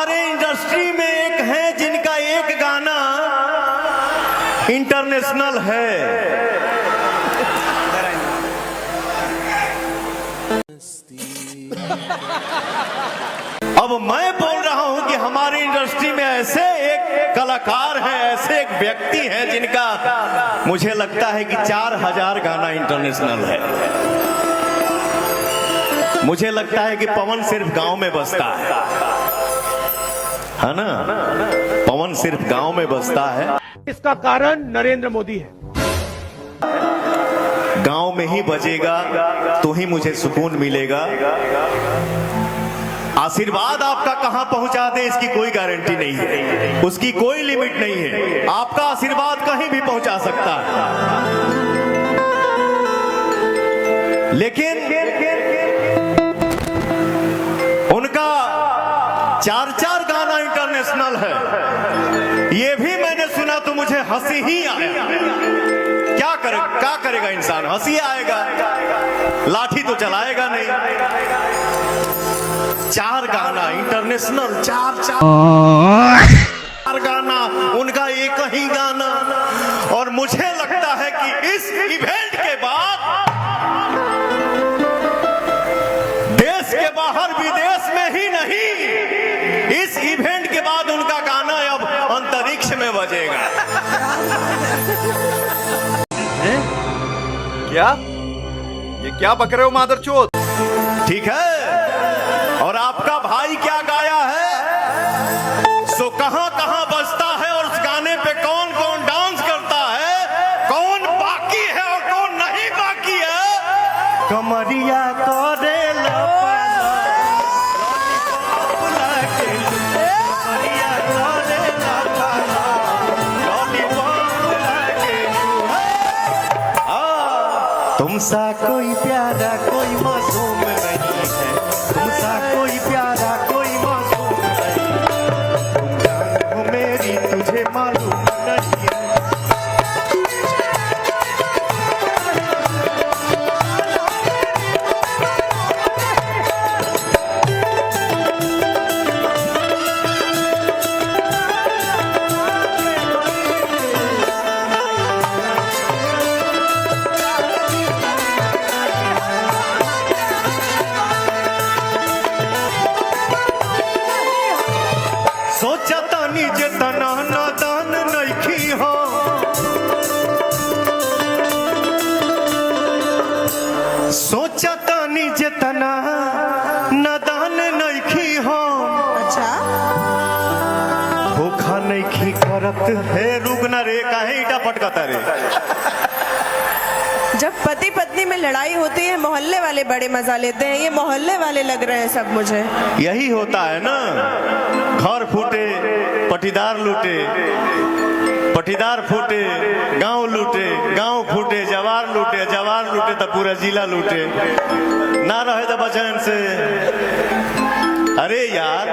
हमारे इंडस्ट्री में एक है जिनका एक गाना इंटरनेशनल है। अब मैं बोल रहा हूं कि हमारी इंडस्ट्री में ऐसे एक कलाकार हैं, ऐसे एक व्यक्ति हैं जिनका मुझे लगता है कि 4000 गाना इंटरनेशनल है। मुझे लगता है कि पवन सिर्फ गांव में बसता है ना? पवन सिर्फ गांव में बसता है। इसका कारण नरेंद्र मोदी है। गांव में ही बजेगा तो ही मुझे सुकून मिलेगा। आशीर्वाद आपका कहां पहुंचा दे इसकी कोई गारंटी नहीं है, उसकी कोई लिमिट नहीं है। आपका आशीर्वाद कहीं भी पहुंचा सकता है, लेकिन उनका 4 गाना इंटरनेशनल है। ये भी मैंने सुना तो मुझे हंसी ही आया। क्या करेगा इंसान? हंसी आएगा, लाठी तो चलाएगा नहीं। 4 गाना इंटरनेशनल, 4 गाना, उनका एक ही गाना। और मुझे लगता है कि इस इवेंट के बाद देश के बाहर विदेश में ही नहीं, इस इवेंट के बाद उनका गाना अब अंतरिक्ष में बजेगा। क्या? ये क्या बक रहे हो मादरचोद? ठीक है, और आपका भाई क्या गाया है सो कहां कहां बजता है, और उस गाने पे कौन कौन डांस करता है, कौन बाकी है और कौन नहीं बाकी है। कमरिया करे तुमसा कोई प्यारा कोई मासूम नहीं है, तुमसा कोई प्यारा कोई मासूम नहीं है। तुम जान हो मेरी तुझे मालूम नहीं है। सोचता नीचे तना नादान नइखी हो, सोचता नीचे तना नादान नइखी हो। अच्छा, धोखा नइखी करत है रुगना रे, काहे ईटा पटकता रे। जब पति पत्नी में लड़ाई होती है मोहल्ले वाले बड़े मजा लेते हैं, ये मोहल्ले वाले लग रहे हैं सब मुझे। यही होता है ना, घर फूटे पटीदार लूटे, पटीदार फूटे गांव लूटे, गांव फूटे जवार लूटे, जवार लूटे तो पूरा जिला लूटे। ना रहे तो बचन से। अरे यार,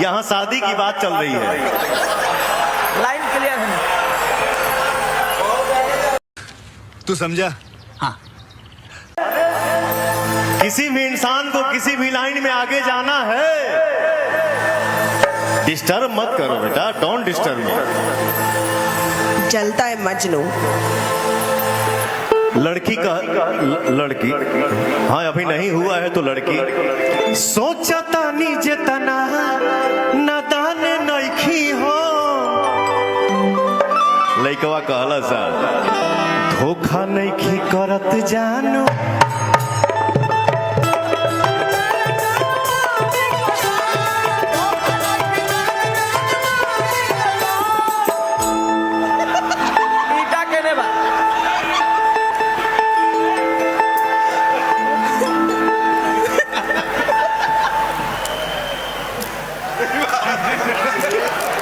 यहाँ शादी की बात चल रही है। लाइन क्लियर है। तू समझा? हाँ। किसी भी इंसान को किसी भी लाइन में आगे जाना है, डिस्टर्ब मत करो बेटा, डोंट डिस्टर्ब मी। जलता है मजनू। लड़की का लड़की, हाँ अभी नहीं हुआ है तो लड़की। सोचता नीचे तना नादान नइखी हो, लइकवा कहला सा धोखा नइखी करत जानो।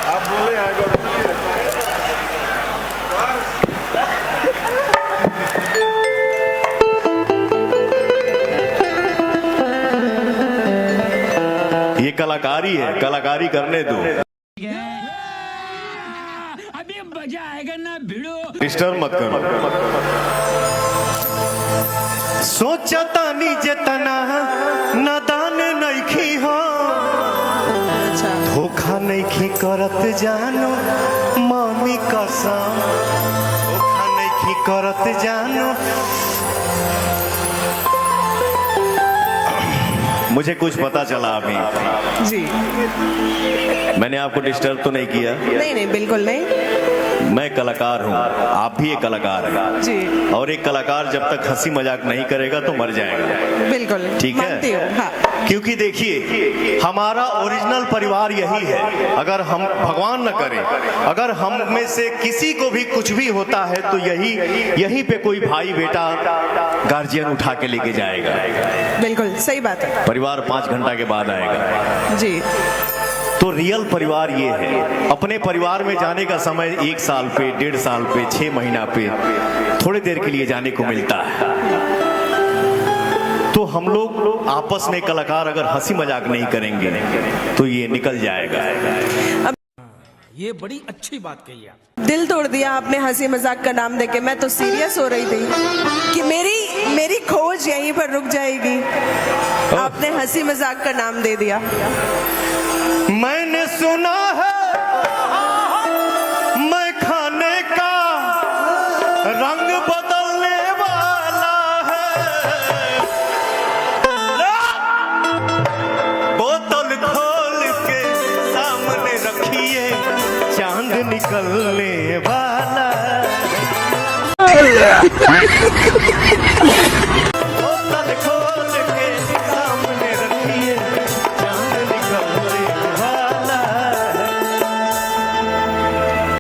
आप बोले ये कलाकारी है, कलाकारी करने दो। अभी मजा आएगा ना भिड़ो, डिस्टर्ब मत करो। सोचता नीचे तना नादान नइखी हो, धोखा नहीं करत जानो मम्मी कसम, धोखा नहीं करत जानो। मुझे कुछ पता चला अभी, जी मैंने आपको डिस्टर्ब तो नहीं किया? नहीं नहीं बिल्कुल नहीं। मैं कलाकार हूँ, आप भी एक कलाकार हैं जी और एक कलाकार जब तक हंसी मजाक नहीं करेगा तो मर जाएगा। बिल्कुल ठीक मानती हूँ, है, हाँ। क्योंकि देखिए हमारा ओरिजिनल परिवार यही है। अगर हम भगवान न करें, अगर हम में से किसी को भी कुछ भी होता है तो यही पे कोई भाई बेटा गार्जियन उठा के लेके जाएगा। बिल्कुल सही बात है। परिवार 5 घंटा के बाद आएगा। जी तो रियल परिवार ये है। अपने परिवार में जाने का समय 1 साल पे, 1.5 साल पे, 6 महीना पे, थोड़ी देर के लिए जाने को मिलता है। तो हम लोग आपस में कलाकार अगर हंसी मजाक नहीं करेंगे तो ये निकल जाएगा। ये बड़ी अच्छी बात कही आप। दिल तोड़ दिया आपने हंसी मजाक का नाम देके। मैं तो सीरियस हो रही थी कि मेरी खोज यहीं पर रुक जाएगी, आपने हंसी मजाक का नाम दे दिया। मैंने सुना है मैं खाने का रंग बदलने वाला है, बोतल खोल के सामने रखिए चांद निकलने वाला है।